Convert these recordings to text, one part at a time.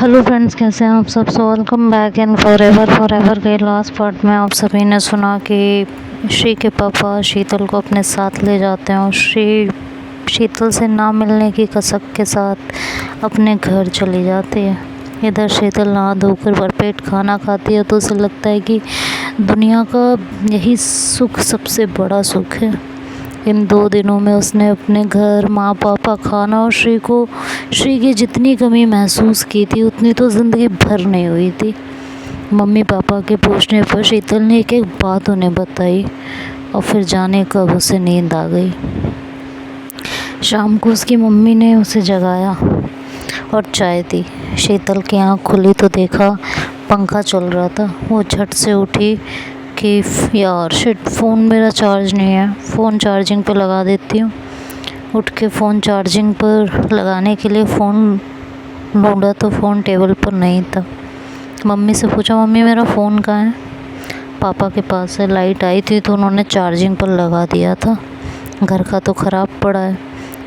Hello friends, कैसे हैं आप सब। So welcome back in for ever के लास्ट पार्ट में आप सभी ने सुना कि श्री के पापा शीतल को अपने साथ ले जाते हैं और श्री शीतल से ना मिलने की कसक के साथ अपने घर चली जाती है। इधर शीतल नहा धोकर भरपेट खाना खाती है तो उसे लगता है कि दुनिया का यही सुख सबसे बड़ा सुख है। इन 2 दिनों में उसने अपने घर, माँ पापा, खाना और श्री की जितनी कमी महसूस की थी उतनी तो ज़िंदगी भर नहीं हुई थी। मम्मी पापा के पूछने पर शीतल ने एक एक बात उन्हें बताई और फिर जाने कब उसे नींद आ गई। शाम को उसकी मम्मी ने उसे जगाया और चाय दी। शीतल की आँख खुली तो देखा पंखा चल रहा था। वो झट से उठी कि यार शिट, फ़ोन मेरा चार्ज नहीं है, फ़ोन चार्जिंग पे लगा देती हूँ। उठ के फ़ोन चार्जिंग पर लगाने के लिए फ़ोन ढूंढा तो फ़ोन टेबल पर नहीं था। मम्मी से पूछा, मम्मी मेरा फ़ोन कहाँ है। पापा के पास है, लाइट आई थी तो उन्होंने चार्जिंग पर लगा दिया था। घर का तो ख़राब पड़ा है,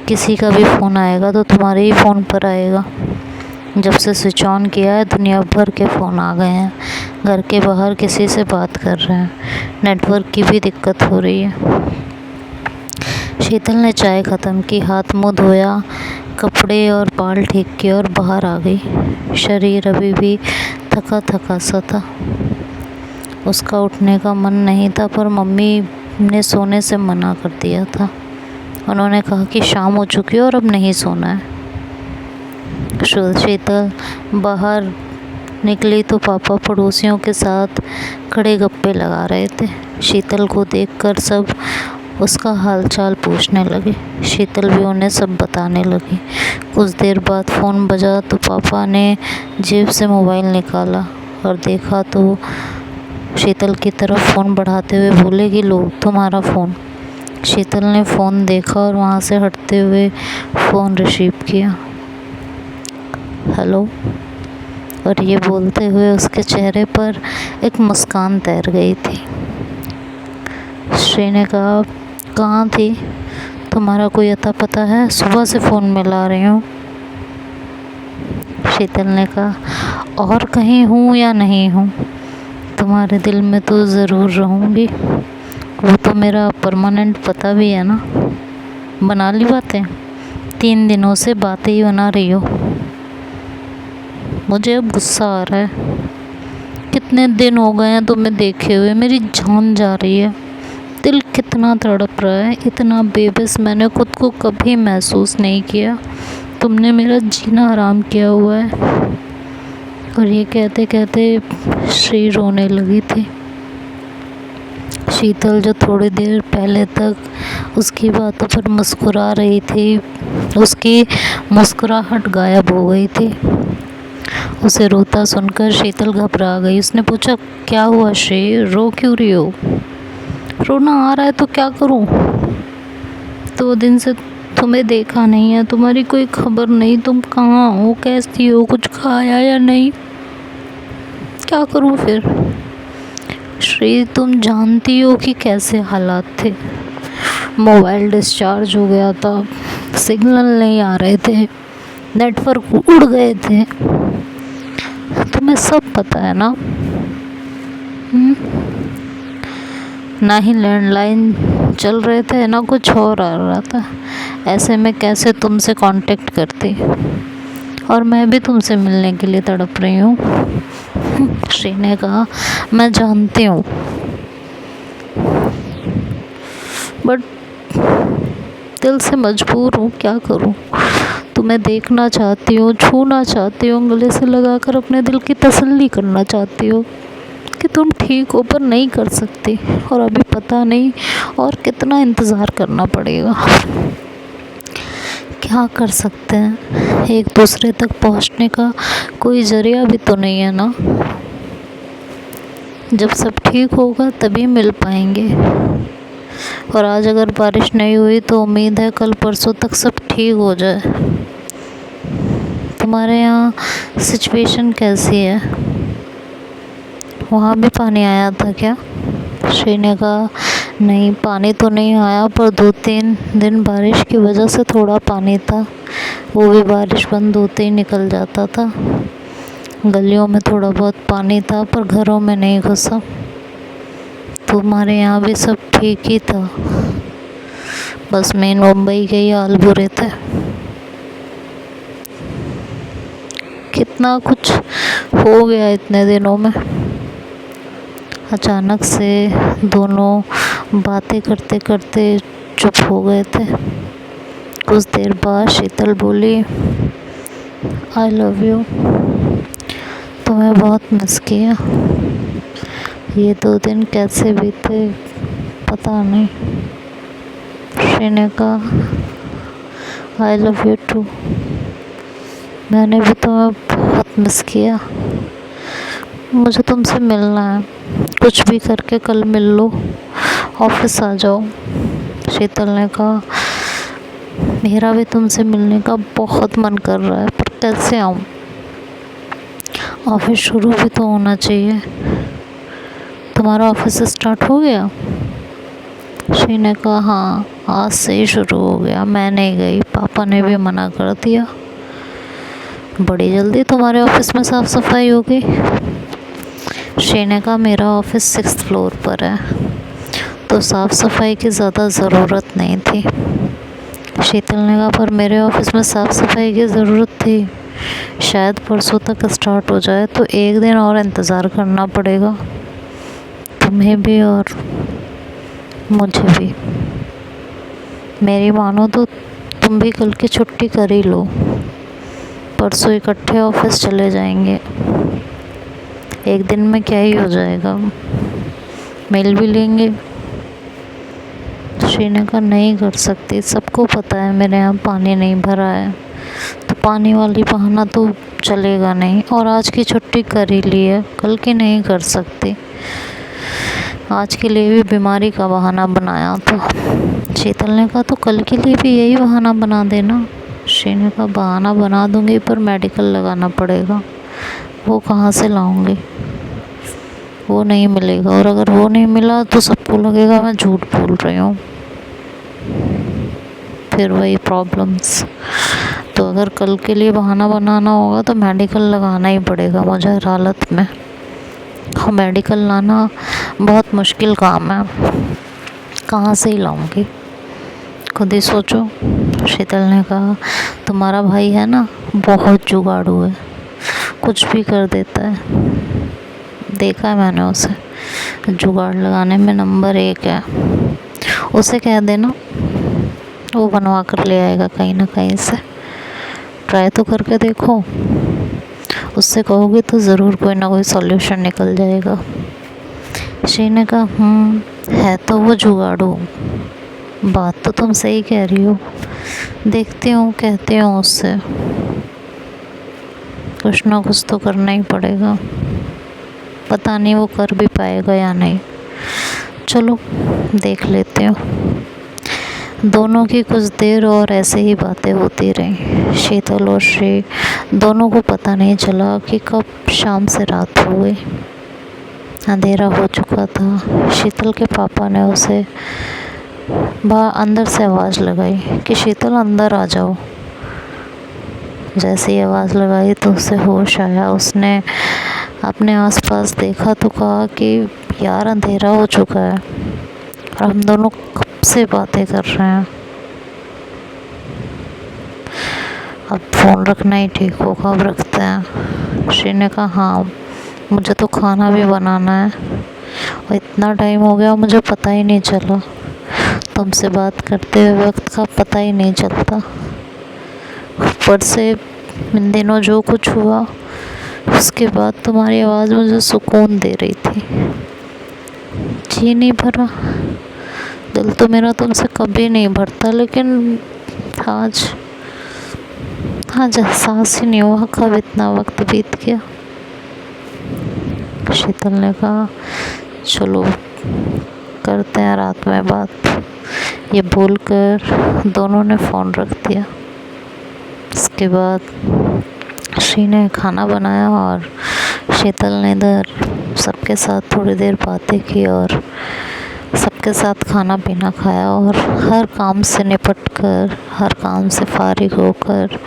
किसी का भी फ़ोन आएगा तो तुम्हारे ही फ़ोन पर आएगा। जब से स्विच ऑन किया है दुनिया भर के फ़ोन आ गए हैं, घर के बाहर किसी से बात कर रहे हैं, नेटवर्क की भी दिक्कत हो रही है। शीतल ने चाय ख़त्म की, हाथ मुँह धोया, कपड़े और बाल ठीक किए और बाहर आ गई। शरीर अभी भी थका थका सा था। उसका उठने का मन नहीं था पर मम्मी ने सोने से मना कर दिया था। उन्होंने कहा कि शाम हो चुकी है और अब नहीं सोना है। शीतल बाहर निकली तो पापा पड़ोसियों के साथ खड़े गप्पे लगा रहे थे। शीतल को देखकर सब उसका हालचाल पूछने लगे। शीतल भी उन्हें सब बताने लगी। कुछ देर बाद फ़ोन बजा तो पापा ने जेब से मोबाइल निकाला और देखा तो शीतल की तरफ फ़ोन बढ़ाते हुए बोले कि लो तुम्हारा फ़ोन। शीतल ने फ़ोन देखा और वहाँ से हटते हुए फ़ोन रिसीव किया। हेलो, और ये बोलते हुए उसके चेहरे पर एक मुस्कान तैर गई थी। श्री ने कहा, कहाँ थी, तुम्हारा कोई अता पता है, सुबह से फ़ोन मिला रही हूँ। शीतल ने कहा, और कहीं हूँ या नहीं हूँ, तुम्हारे दिल में तो ज़रूर रहूँगी। वो तो मेरा परमानेंट पता भी है ना। बना ली बातें, 3 दिनों से बातें ही बना रही हो। मुझे अब गुस्सा आ रहा है। कितने दिन हो गए हैं तुम्हें देखे हुए, मेरी जान जा रही है। दिल कितना तड़प रहा है, इतना बेबस मैंने खुद को कभी महसूस नहीं किया। तुमने मेरा जीना हराम किया हुआ है। और ये कहते कहते श्री रोने लगी थी। शीतल जो थोड़ी देर पहले तक उसकी बातों पर मुस्कुरा रही थी, उसकी मुस्कुराहट गायब हो गई थी। उसे रोता सुनकर शीतल घबरा गई। उसने पूछा, क्या हुआ श्री, रो क्यों रही हो। रोना आ रहा है तो क्या करूं, 2 दिन से तुम्हें देखा नहीं है, तुम्हारी कोई खबर नहीं, तुम कहाँ हो, कैसी हो, कुछ खाया या नहीं, क्या करूं फिर। श्री तुम जानती हो कि कैसे हालात थे। मोबाइल डिस्चार्ज हो गया था, सिग्नल नहीं आ रहे थे, नेटवर्क उड़ गए थे, तुम्हें सब पता है ना। ना ही लैंडलाइन चल रहे थे, ना कुछ और आ रहा था। ऐसे में कैसे तुमसे कांटेक्ट करती, और मैं भी तुमसे मिलने के लिए तड़प रही हूँ। श्री ने कहा, मैं जानती हूँ, बट दिल से मजबूर हूँ, क्या करूँ। तुम्हें देखना चाहती हूँ, छूना चाहती हूँ, गले से लगाकर अपने दिल की तसल्ली करना चाहती हूँ कि तुम ठीक हो, पर नहीं कर सकती। और अभी पता नहीं और कितना इंतज़ार करना पड़ेगा। क्या कर सकते हैं, एक दूसरे तक पहुंचने का कोई ज़रिया भी तो नहीं है ना। जब सब ठीक होगा तभी मिल पाएंगे। और आज अगर बारिश नहीं हुई तो उम्मीद है कल परसों तक सब ठीक हो जाए। तुम्हारे यहाँ सिचुएशन कैसी है, वहाँ भी पानी आया था क्या। श्री ने कहा, नहीं पानी तो नहीं आया, पर 2-3 दिन बारिश की वजह से थोड़ा पानी था, वो भी बारिश बंद होते ही निकल जाता था। गलियों में थोड़ा बहुत पानी था पर घरों में नहीं घुसा। तुम्हारे यहाँ भी सब ठीक ही था, बस मेन मुंबई के ही हाल बुरे थे। कितना कुछ हो गया इतने दिनों में। अचानक से दोनों बातें करते करते चुप हो गए थे। कुछ देर बाद शीतल बोली, आई लव यू, तुम्हें बहुत मिस किया। ये 2 दिन कैसे बीते पता नहीं। श्री ने कहा, आई लव यू टू, मैंने भी तुम्हें बहुत मिस किया। मुझे तुमसे मिलना है, कुछ भी करके कल मिल लो, ऑफिस आ जाओ। शीतल ने कहा, मेरा भी तुमसे मिलने का बहुत मन कर रहा है, पर कैसे आऊँ? ऑफिस शुरू भी तो होना चाहिए। तुम्हारा ऑफिस स्टार्ट हो गया? श्री ने कहा, हाँ आज से ही शुरू हो गया, मैं नहीं गई, पापा ने भी मना कर दिया। बड़ी जल्दी तुम्हारे ऑफिस में साफ़ सफाई हो गई? श्री ने कहा, मेरा ऑफिस 6th फ्लोर पर है तो साफ़ सफाई की ज़्यादा ज़रूरत नहीं थी। शीतल ने कहा, पर मेरे ऑफिस में साफ़ सफाई की ज़रूरत थी। शायद परसों तक स्टार्ट हो जाए तो 1 दिन और इंतज़ार करना पड़ेगा, तुम्हें भी और मुझे भी। मेरी मानो तो तुम भी कल की छुट्टी कर ही लो, परसों इकट्ठे ऑफिस चले जाएंगे। 1 दिन में क्या ही हो जाएगा, मिल भी लेंगे। श्री ने कहा, नहीं कर सकती, सबको पता है मेरे यहाँ पानी नहीं भरा है, तो पानी वाली बहाना तो चलेगा नहीं। और आज की छुट्टी कर ही ली है, कल की नहीं कर सकती। आज के लिए भी बीमारी का बहाना बनाया था। शीतल ने कहा, तो कल के लिए भी यही बहाना बना देना। श्री ने कहा, बहाना बना दूंगी पर मेडिकल लगाना पड़ेगा, वो कहाँ से लाऊंगी? वो नहीं मिलेगा, और अगर वो नहीं मिला तो सबको लगेगा मैं झूठ बोल रही हूँ, फिर वही प्रॉब्लम्स। तो अगर कल के लिए बहाना बनाना होगा तो मेडिकल लगाना ही पड़ेगा मुझे हर हालत में। हाँ, मेडिकल लाना बहुत मुश्किल काम है, कहाँ से ही लाऊंगी, खुद ही सोचो। शीतल ने कहा, तुम्हारा भाई है ना, बहुत जुगाड़ू है, कुछ भी कर देता है, देखा है मैंने उसे, जुगाड़ लगाने में नंबर 1 है। उसे कह देना, वो बनवा कर ले आएगा कहीं ना कहीं से, ट्राई तो करके देखो। उससे कहोगे तो ज़रूर कोई ना कोई सॉल्यूशन निकल जाएगा। श्री ने कहा, है तो वो जुगाड़ू, बात तो तुम सही कह रही हो, देखती हूँ, कहती हूँ उससे, कुछ ना कुछ तो करना ही पड़ेगा, पता नहीं वो कर भी पाएगा या नहीं। चलो देख लेते हो। दोनों की कुछ देर और ऐसे ही बातें होती रहीं। शीतल और श्री दोनों को पता नहीं चला कि कब शाम से रात हो गई, अंधेरा हो चुका था। शीतल के पापा ने उसे अंदर से आवाज़ लगाई कि शीतल अंदर आ जाओ। जैसे ही आवाज़ लगाई तो उसे होश आया। उसने अपने आसपास देखा तो कहा कि यार अंधेरा हो चुका है और हम दोनों कब से बातें कर रहे हैं, अब फ़ोन रखना ही ठीक होगा, अब रखते हैं। श्री ने कहा, हाँ मुझे तो खाना भी बनाना है और इतना टाइम हो गया मुझे पता ही नहीं चला, तुमसे बात करते हुए वक्त का पता ही नहीं चलता। ऊपर से इन दिनों जो कुछ हुआ उसके बाद तुम्हारी आवाज़ मुझे सुकून दे रही थी, जी नहीं भरा। दिल तो मेरा तुमसे कभी नहीं भरता, लेकिन आज एहसास ही नहीं हुआ कब इतना वक्त बीत गया। शीतल ने कहा, चलो करते हैं रात में बात। ये बोलकर दोनों ने फ़ोन रख दिया। इसके बाद श्री ने खाना बनाया और शीतल ने इधर सबके साथ थोड़ी देर बातें की और सबके साथ खाना पीना खाया और हर काम से निपट कर, हर काम से फारिग होकर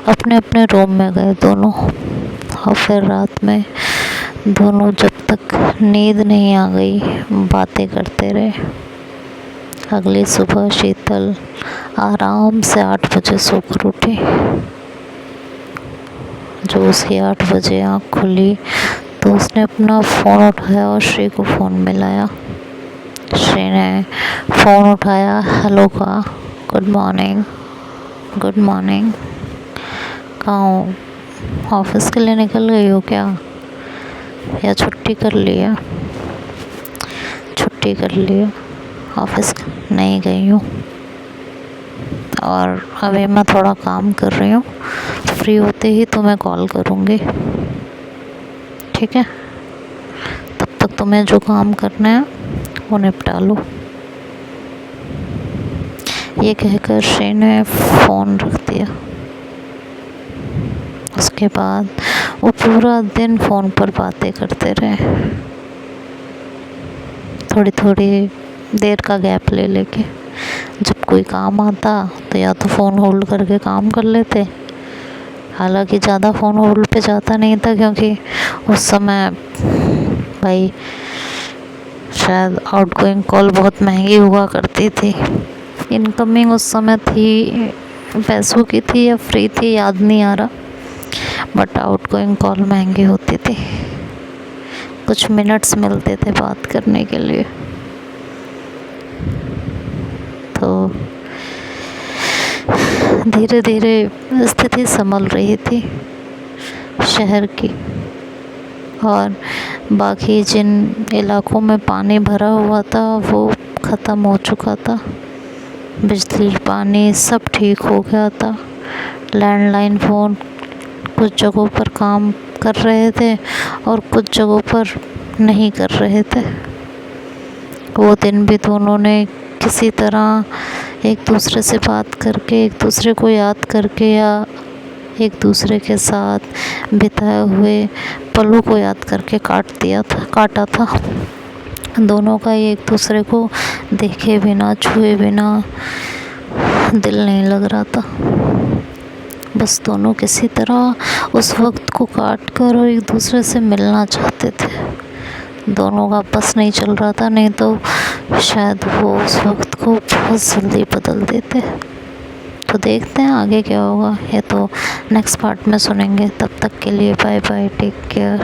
अपने अपने रूम में गए दोनों। और फिर रात में दोनों जब तक नींद नहीं आ गई बातें करते रहे। अगली सुबह शीतल आराम से 8 बजे सोकर उठी। जो उसकी 8 बजे आँख खुली तो उसने अपना फ़ोन उठाया और श्री को फ़ोन मिलाया। श्री ने फ़ोन उठाया, हेलो कहा, गुड मॉर्निंग। Good morning. कहाँ हो? ऑफिस के लिए निकल गई हो क्या, या छुट्टी कर लिया? छुट्टी कर लिया, ऑफिस नहीं गई हूँ और अभी मैं थोड़ा काम कर रही हूँ, फ्री होते ही तुम्हें कॉल करूँगी, ठीक है? तब तक तुम्हें जो काम करना है वो निपटा लो। ये कहकर श्री ने फ़ोन रख दिया। उसके बाद वो पूरा दिन फ़ोन पर बातें करते रहे, थोड़ी थोड़ी देर का गैप ले लेके। जब कोई काम आता तो या तो फ़ोन होल्ड करके काम कर लेते, हालांकि ज़्यादा फ़ोन होल्ड पे जाता नहीं था क्योंकि उस समय भाई शायद आउटगोइंग कॉल बहुत महंगी हुआ करती थी। इनकमिंग उस समय थी, पैसों की थी या फ्री थी याद नहीं आ रहा, बट आउटगोइंग कॉल महंगी होती थी। कुछ मिनट्स मिलते थे बात करने के लिए। तो धीरे धीरे स्थिति संभल रही थी शहर की, और बाकी जिन इलाकों में पानी भरा हुआ था वो ख़त्म हो चुका था। बिजली पानी सब ठीक हो गया था। लैंडलाइन फ़ोन कुछ जगहों पर काम कर रहे थे और कुछ जगहों पर नहीं कर रहे थे। वो दिन भी दोनों ने किसी तरह एक दूसरे से बात करके, एक दूसरे को याद करके, या एक दूसरे के साथ बिताए हुए पलों को याद करके काटा था। दोनों का एक दूसरे को देखे बिना, छुए बिना दिल नहीं लग रहा था। बस दोनों किसी तरह उस वक्त को काट कर और एक दूसरे से मिलना चाहते थे। दोनों का बस नहीं चल रहा था, नहीं तो शायद वो उस वक्त को बहुत जल्दी बदल देते। तो देखते हैं आगे क्या होगा, ये तो नेक्स्ट पार्ट में सुनेंगे। तब तक के लिए बाय बाय, टेक केयर।